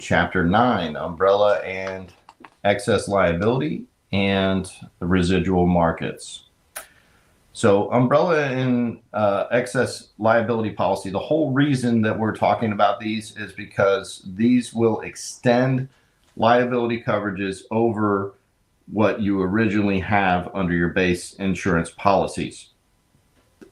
Chapter 9, Umbrella and Excess Liability and the Residual Markets. So umbrella and excess liability policy, the whole reason that we're talking about these is because these will extend liability coverages over what you originally have under your base insurance policies.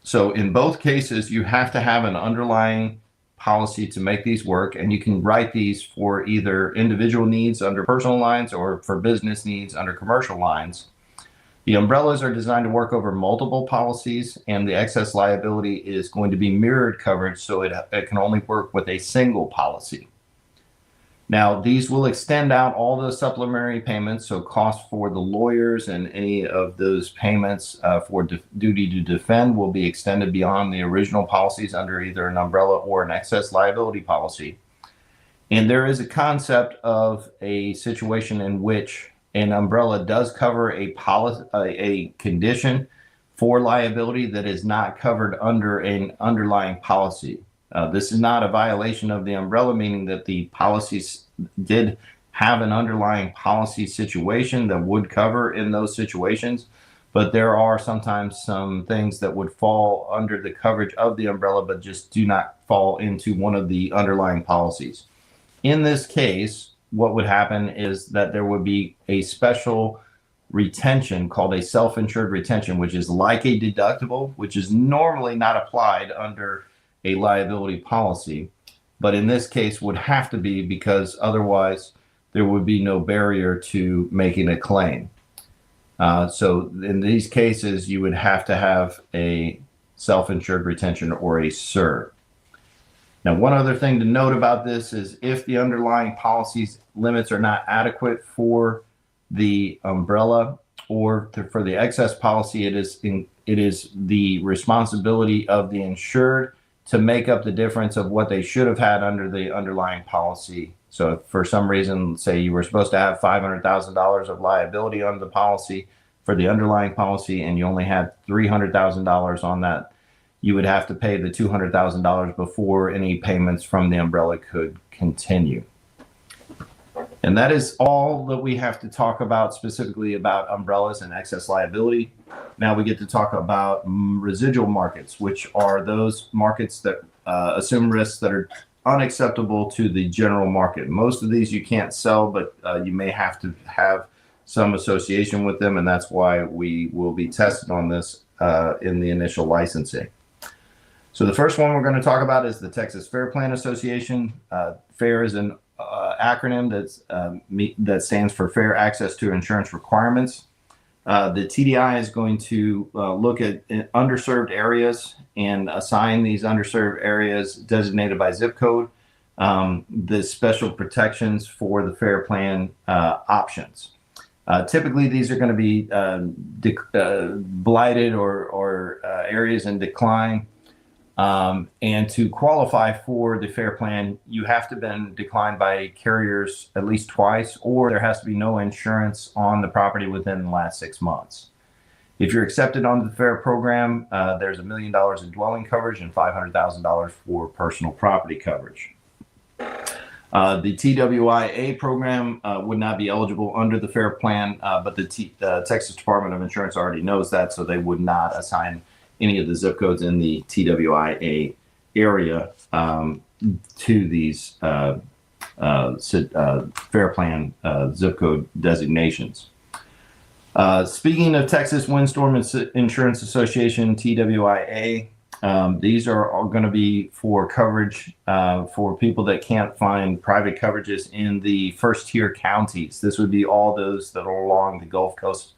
So in both cases, you have to have an underlying policy to make these work, and you can write these for either individual needs under personal lines or for business needs under commercial lines. The umbrellas are designed to work over multiple policies, and the excess liability is going to be mirrored coverage, so it can only work with a single policy. Now, these will extend out all the supplementary payments, so costs for the lawyers and any of those payments for duty to defend will be extended beyond the original policies under either an umbrella or an excess liability policy. And there is a concept of a situation in which an umbrella does cover a condition for liability that is not covered under an underlying policy. This is not a violation of the umbrella, meaning that the policies did have an underlying policy situation that would cover in those situations, but there are sometimes some things that would fall under the coverage of the umbrella but just do not fall into one of the underlying policies. In this case, what would happen is that there would be a special retention called a self-insured retention, which is like a deductible, which is normally not applied under a liability policy, but in this case would have to be, because otherwise there would be no barrier to making a claim. So in these cases, you would have to have a self-insured retention or a SIR. Now, one other thing to note about this is if the underlying policy's limits are not adequate for the umbrella or for the excess policy, it is the responsibility of the insured to make up the difference of what they should have had under the underlying policy. So if for some reason, say you were supposed to have $500,000 of liability on the policy for the underlying policy and you only had $300,000 on that, you would have to pay the $200,000 before any payments from the umbrella could continue. And that is all that we have to talk about specifically about umbrellas and excess liability. Now we get to talk about residual markets, which are those markets that assume risks that are unacceptable to the general market. Most of these you can't sell, but you may have to have some association with them, and that's why we will be tested on this in the initial licensing. So the first one we're going to talk about is the Texas Fair Plan Association. FAIR is an acronym that stands for Fair Access to Insurance Requirements. The TDI is going to look at underserved areas and assign these underserved areas designated by zip code the special protections for the FAIR Plan options. Typically, these are going to be blighted or areas in decline. And to qualify for the FAIR Plan, you have to have been declined by carriers at least twice, or there has to be no insurance on the property within the last 6 months. If you're accepted onto the FAIR program, there's $1 million in dwelling coverage and $500,000 for personal property coverage. The TWIA program would not be eligible under the FAIR Plan, but the Texas Department of Insurance already knows that, so they would not assign any of the zip codes in the TWIA area to these FAIR Plan zip code designations. Speaking of Texas Windstorm Insurance Association, TWIA, these are all going to be for coverage for people that can't find private coverages in the first tier counties. This would be all those that are along the Gulf Coast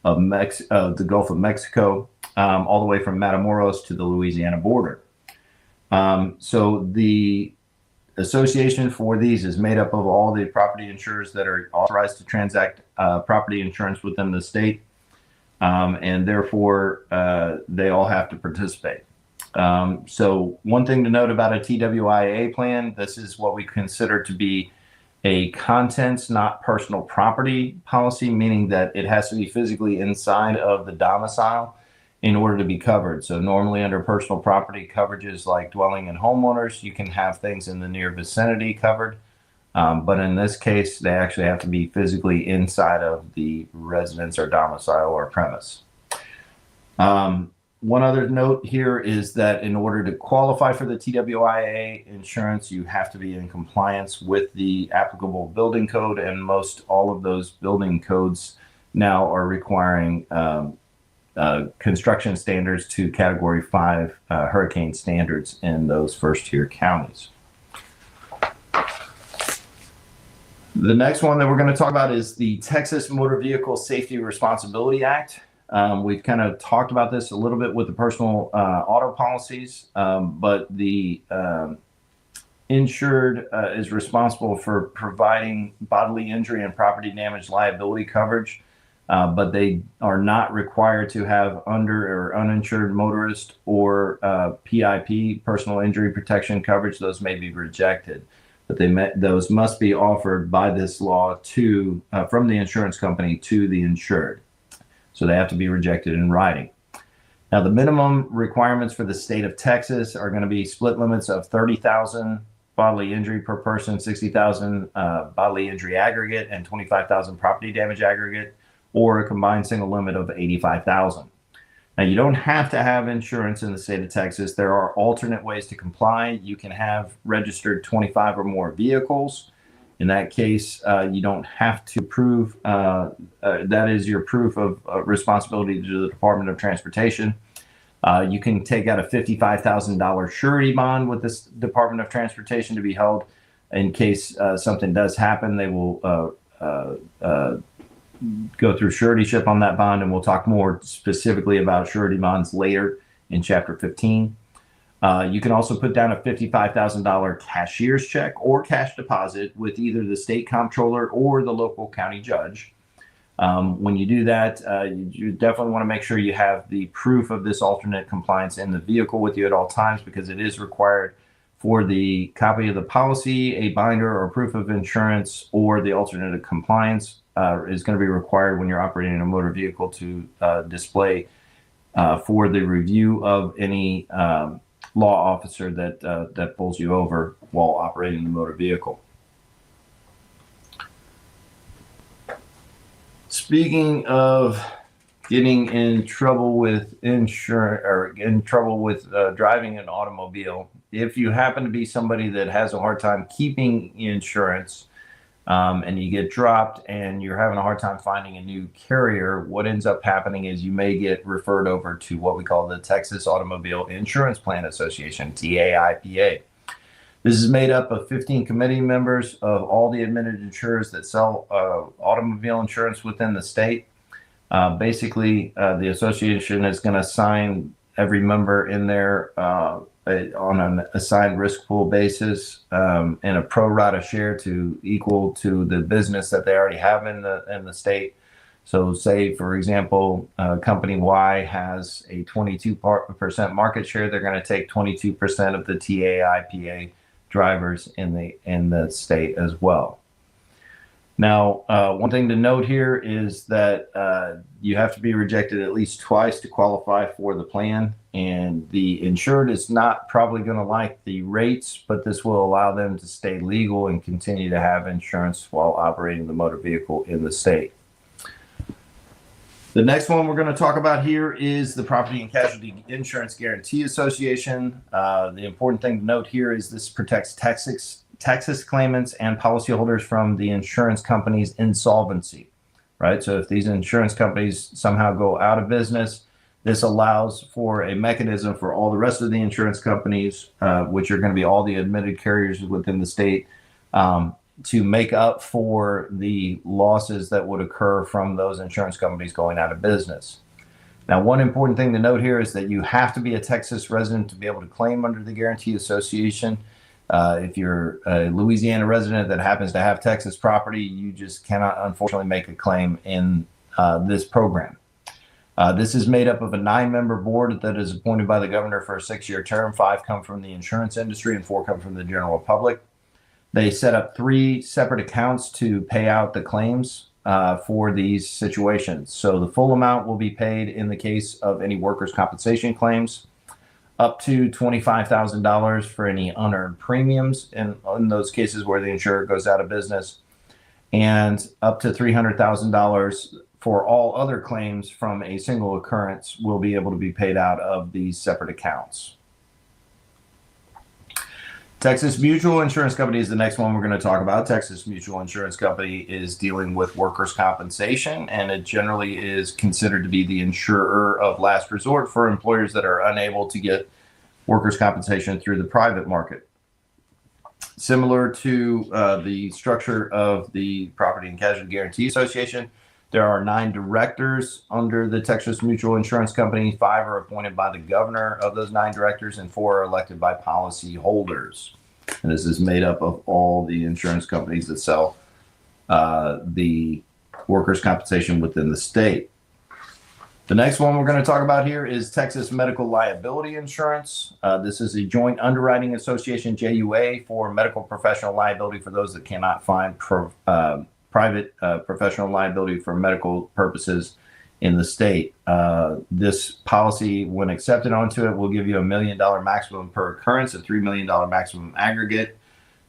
of the Gulf of Mexico, all the way from Matamoros to the Louisiana border. So the association for these is made up of all the property insurers that are authorized to transact property insurance within the state, and therefore they all have to participate. So one thing to note about a TWIA plan, this is what we consider to be a contents, not personal property policy, meaning that it has to be physically inside of the domicile in order to be covered. So normally under personal property coverages like dwelling and homeowners, you can have things in the near vicinity covered. But in this case, they actually have to be physically inside of the residence or domicile or premise. One other note here is that in order to qualify for the TWIA insurance, you have to be in compliance with the applicable building code, and most all of those building codes now are requiring construction standards to Category 5 hurricane standards in those first-tier counties. The next one that we're going to talk about is the Texas Motor Vehicle Safety Responsibility Act. We've kind of talked about this a little bit with the personal auto policies, but the insured is responsible for providing bodily injury and property damage liability coverage, but they are not required to have under or uninsured motorist or PIP, personal injury protection coverage. Those may be rejected, but those must be offered by this law to from the insurance company to the insured. So they have to be rejected in writing. Now, the minimum requirements for the state of Texas are going to be split limits of 30,000 bodily injury per person, 60,000 bodily injury aggregate, and 25,000 property damage aggregate, or a combined single limit of 85,000. Now, you don't have to have insurance in the state of Texas. There are alternate ways to comply. You can have registered 25 or more vehicles. In that case, you don't have to prove that is your proof of responsibility to the Department of Transportation. You can take out a $55,000 surety bond with this Department of Transportation to be held in case something does happen. They will go through suretyship on that bond, and we'll talk more specifically about surety bonds later in Chapter 15. You can also put down a $55,000 cashier's check or cash deposit with either the state comptroller or the local county judge. When you do that, you definitely want to make sure you have the proof of this alternate compliance in the vehicle with you at all times, because it is required for the copy of the policy, a binder or proof of insurance, or the alternate compliance is going to be required when you're operating a motor vehicle to display for the review of any law officer that pulls you over while operating the motor vehicle. Speaking of getting in trouble with insurance or in trouble with driving an automobile, if you happen to be somebody that has a hard time keeping insurance and you get dropped and you're having a hard time finding a new carrier, what ends up happening is you may get referred over to what we call the Texas Automobile Insurance Plan Association, TAIPA. This is made up of 15 committee members of all the admitted insurers that sell automobile insurance within the state. Basically, the association is going to assign every member in there on an assigned risk pool basis and a pro rata share to equal to the business that they already have in the state. So say, for example, company Y has a 22% market share. They're going to take 22% of the TAIPA drivers in the state as well. Now, one thing to note here is that you have to be rejected at least twice to qualify for the plan, and the insured is not probably going to like the rates, but this will allow them to stay legal and continue to have insurance while operating the motor vehicle in the state. The next one we're going to talk about here is the Property and Casualty Insurance Guarantee Association. The important thing to note here is this protects Texas claimants and policyholders from the insurance company's insolvency, right? So if these insurance companies somehow go out of business, this allows for a mechanism for all the rest of the insurance companies, which are going to be all the admitted carriers within the state, to make up for the losses that would occur from those insurance companies going out of business. Now, one important thing to note here is that you have to be a Texas resident to be able to claim under the Guarantee Association. If you're a Louisiana resident that happens to have Texas property, you just cannot, unfortunately, make a claim in this program. This is made up of a 9-member board that is appointed by the governor for a 6-year term. 5 come from the insurance industry and 4 come from the general public. They set up 3 separate accounts to pay out the claims for these situations. So the full amount will be paid in the case of any workers' compensation claims. up to $25,000 for any unearned premiums in those cases where the insurer goes out of business, and up to $300,000 for all other claims from a single occurrence will be able to be paid out of these separate accounts. Texas Mutual Insurance Company is the next one we're going to talk about. Texas Mutual Insurance Company is dealing with workers' compensation, and it generally is considered to be the insurer of last resort for employers that are unable to get workers' compensation through the private market. Similar to the structure of the Property and Casualty Guarantee Association, there are 9 directors under the Texas Mutual Insurance Company. 5 are appointed by the governor of those 9 directors, and 4 are elected by policy holders. And this is made up of all the insurance companies that sell the workers' compensation within the state. The next one we're going to talk about here is Texas Medical Liability Insurance. This is a joint underwriting association, JUA, for medical professional liability for those that cannot find private professional liability for medical purposes in the state. This policy, when accepted onto it, will give you $1 million maximum per occurrence, a $3 million maximum aggregate.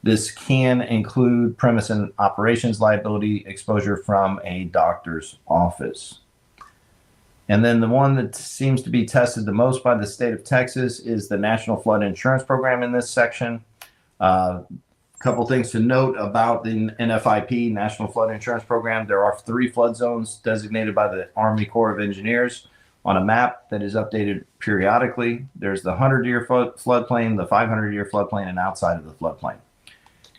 This can include premise and operations liability exposure from a doctor's office. And then the one that seems to be tested the most by the state of Texas is the National Flood Insurance Program in this section. Couple things to note about the NFIP, National Flood Insurance Program. There are 3 flood zones designated by the Army Corps of Engineers on a map that is updated periodically. There's the 100-year floodplain, the 500-year floodplain, and outside of the floodplain.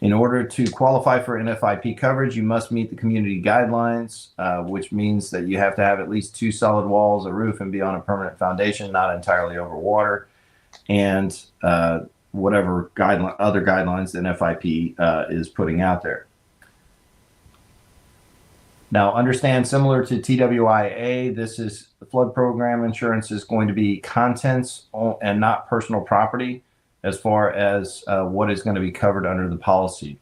In order to qualify for NFIP coverage, you must meet the community guidelines, which means that you have to have at least 2 solid walls, a roof, and be on a permanent foundation, not entirely over water, and whatever other guidelines the NFIP is putting out there. Now, understand, similar to TWIA, this is the flood program insurance is going to be contents and not personal property as far as what is going to be covered under the policy.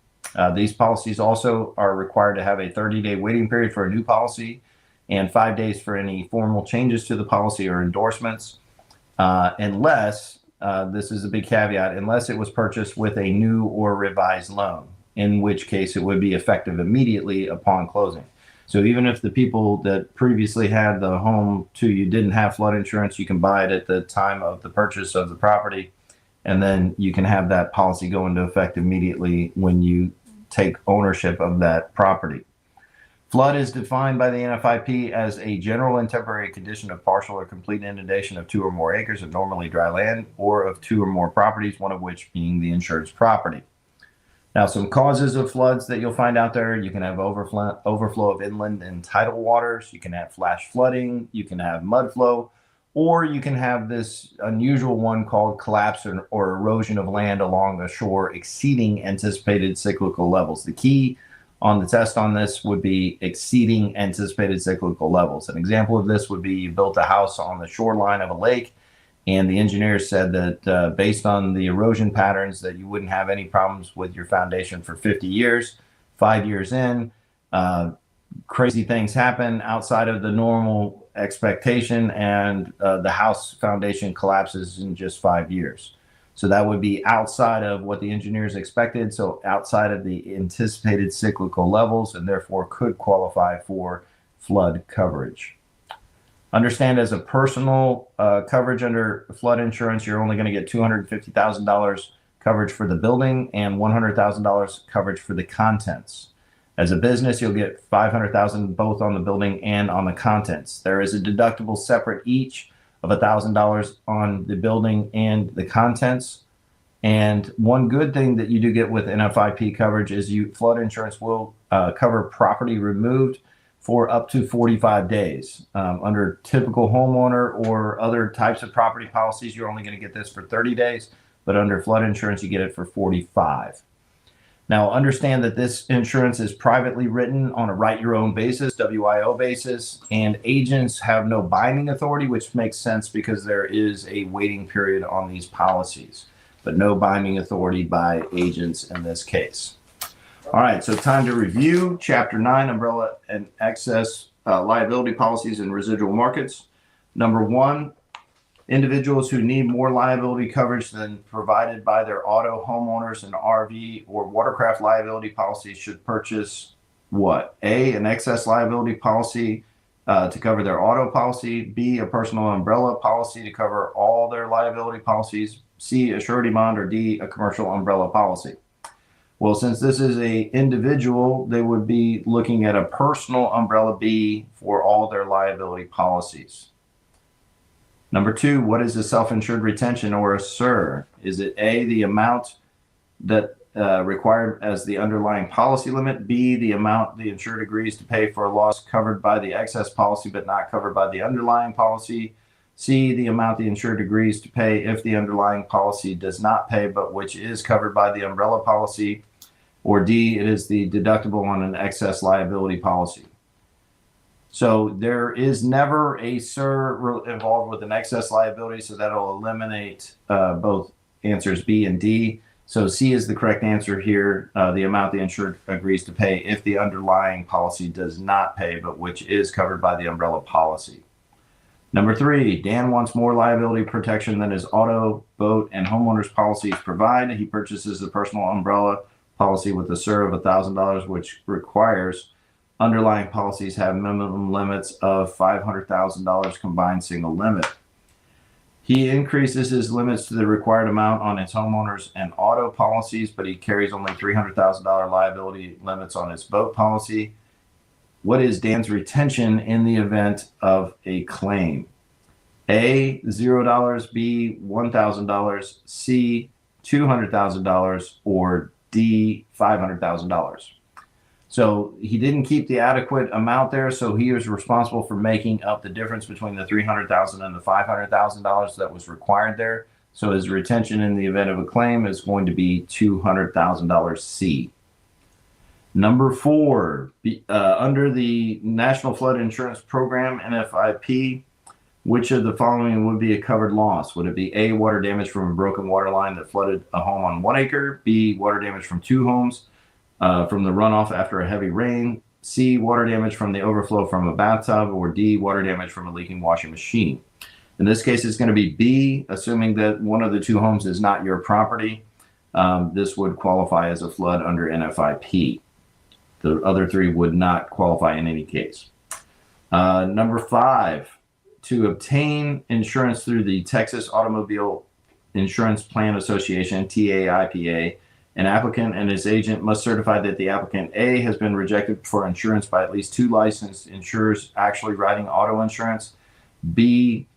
These policies also are required to have a 30-day waiting period for a new policy and 5 days for any formal changes to the policy or endorsements, unless this is a big caveat, unless it was purchased with a new or revised loan, in which case it would be effective immediately upon closing. So even if the people that previously had the home to you didn't have flood insurance, you can buy it at the time of the purchase of the property, and then you can have that policy go into effect immediately when you take ownership of that property. Flood is defined by the NFIP as a general and temporary condition of partial or complete inundation of 2 or more acres of normally dry land, or of 2 or more properties, one of which being the insured's property. Now, some causes of floods that you'll find out there: you can have overflow of inland and tidal waters, you can have flash flooding, you can have mud flow, or you can have this unusual one called collapse or erosion of land along the shore exceeding anticipated cyclical levels. The key on the test on this would be exceeding anticipated cyclical levels. An example of this would be you built a house on the shoreline of a lake, and the engineers said that based on the erosion patterns that you wouldn't have any problems with your foundation for 50 years. 5 years in, crazy things happen outside of the normal expectation, and the house foundation collapses in just 5 years. So that would be outside of what the engineers expected, so outside of the anticipated cyclical levels, and therefore could qualify for flood coverage. Understand, as a personal coverage under flood insurance, you're only going to get $250,000 coverage for the building and $100,000 coverage for the contents. As a business, you'll get $500,000 both on the building and on the contents. There is a deductible separate each of $1,000 on the building and the contents. And one good thing that you do get with NFIP coverage is flood insurance will cover property removed for up to 45 days. Under typical homeowner or other types of property policies, you're only going to get this for 30 days, but under flood insurance, you get it for 45. Now, understand that this insurance is privately written on a write-your-own basis, WIO basis, and agents have no binding authority, which makes sense because there is a waiting period on these policies, but no binding authority by agents in this case. All right, so time to review Chapter 9, Umbrella and Excess Liability Policies and Residual Markets. Number 1 Individuals who need more liability coverage than provided by their auto, homeowners, and RV or watercraft liability policies should purchase what? A, an excess liability policy to cover their auto policy. B, a personal umbrella policy to cover all their liability policies. C, a surety bond, or D, a commercial umbrella policy. Well, since this is a individual, they would be looking at a personal umbrella B for all their liability policies. Number 2, what is a self-insured retention or a SIR? Is it A, the amount that required as the underlying policy limit, B, the amount the insured agrees to pay for a loss covered by the excess policy but not covered by the underlying policy, C, the amount the insured agrees to pay if the underlying policy does not pay but which is covered by the umbrella policy, or D, it is the deductible on an excess liability policy. So there is never a SIR involved with an excess liability, so that'll eliminate both answers B and D. So C is the correct answer here, the amount the insured agrees to pay if the underlying policy does not pay, but which is covered by the umbrella policy. Number 3, Dan wants more liability protection than his auto, boat, and homeowners policies provide. He purchases the personal umbrella policy with a SIR of $1,000, which requires underlying policies have minimum limits of $500,000 combined single limit. He increases his limits to the required amount on his homeowners and auto policies, but he carries only $300,000 liability limits on his boat policy. What is Dan's retention in the event of a claim? A, $0, B, $1,000, C, $200,000, or D, $500,000. So he didn't keep the adequate amount there, so he was responsible for making up the difference between the $300,000 and the $500,000 that was required there. So his retention in the event of a claim is going to be $200,000 C. Number 4, under the National Flood Insurance Program, NFIP, which of the following would be a covered loss? Would it be A, water damage from a broken water line that flooded a home on 1 acre, B, water damage from 2 homes, from the runoff after a heavy rain, C, water damage from the overflow from a bathtub, or D, water damage from a leaking washing machine? In this case, it's going to be B, assuming that one of the 2 homes is not your property. This would qualify as a flood under NFIP. The other 3 would not qualify in any case. Number 5, to obtain insurance through the Texas Automobile Insurance Plan Association, TAIPA, an applicant and his agent must certify that the applicant A has been rejected for insurance by at least 2 licensed insurers actually writing auto insurance, B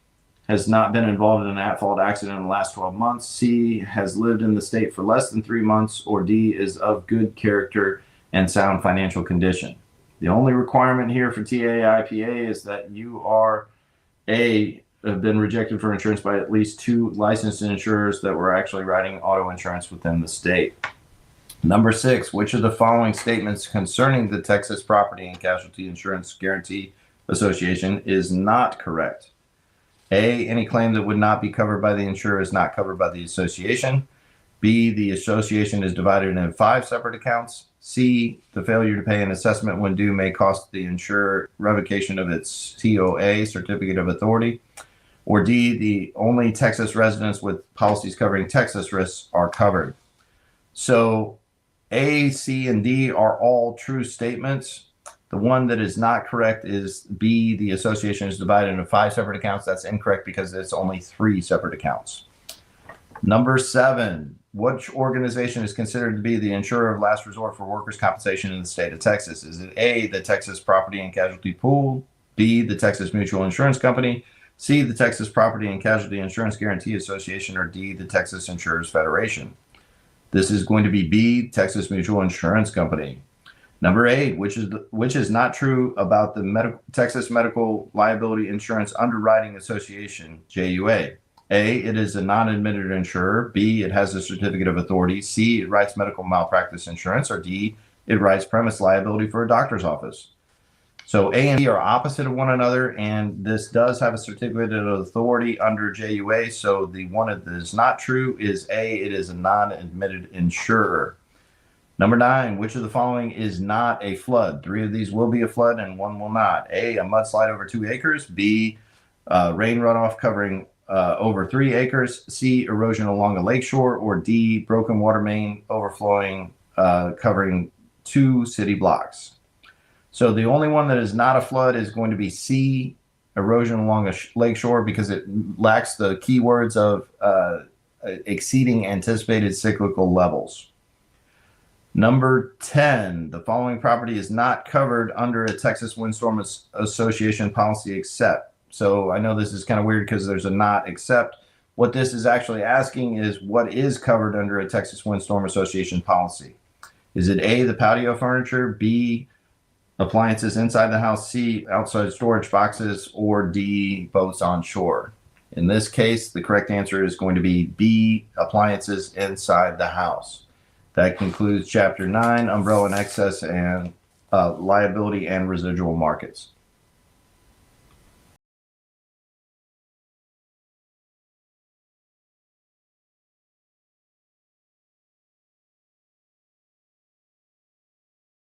has not been involved in an at-fault accident in the last 12 months, C has lived in the state for less than 3 months, or D is of good character and sound financial condition. The only requirement here for TAIPA is that you are A, have been rejected for insurance by at least 2 licensed insurers that were actually writing auto insurance within the state. Number 6, which of the following statements concerning the Texas Property and Casualty Insurance Guaranty Association is not correct? A, any claim that would not be covered by the insurer is not covered by the association. B, the association is divided into 5 separate accounts. C, the failure to pay an assessment when due may cost the insurer revocation of its COA, Certificate of Authority. Or D, the only Texas residents with policies covering Texas risks are covered. So A, C, and D are all true statements. The one that is not correct is B, the association is divided into 5 separate accounts. That's incorrect because it's only 3 separate accounts. Number 7, which organization is considered to be the insurer of last resort for workers' compensation in the state of Texas? Is it A, the Texas Property and Casualty Pool, B, the Texas Mutual Insurance Company, C, the Texas Property and Casualty Insurance Guarantee Association, or D, the Texas Insurers Federation? This is going to be B, Texas Mutual Insurance Company. Number 8, which is not true about the Texas Medical Liability Insurance Underwriting Association, JUA. A, it is a non-admitted insurer. B, it has a certificate of authority. C, it writes medical malpractice insurance. Or D, it writes premise liability for a doctor's office. So A and B are opposite of one another, and this does have a certificate of authority under JUA. So the one that is not true is A, it is a non-admitted insurer. Number 9, which of the following is not a flood? 3 of these will be a flood and 1 will not. A mudslide over 2 acres. B, rain runoff covering over 3 acres, C, erosion along a lakeshore, or D, broken water main overflowing, covering 2 city blocks. So the only one that is not a flood is going to be C, erosion along a lakeshore, because it lacks the keywords of exceeding anticipated cyclical levels. Number 10, the following property is not covered under a Texas Windstorm Association policy except. So I know this is kind of weird because there's a not except. What this is actually asking is what is covered under a Texas Windstorm Association policy. Is it A, the patio furniture, B, appliances inside the house, C, outside storage boxes, or D, boats on shore? In this case, the correct answer is going to be B, appliances inside the house. That concludes Chapter 9, Umbrella and Excess and Liability and Residual Markets.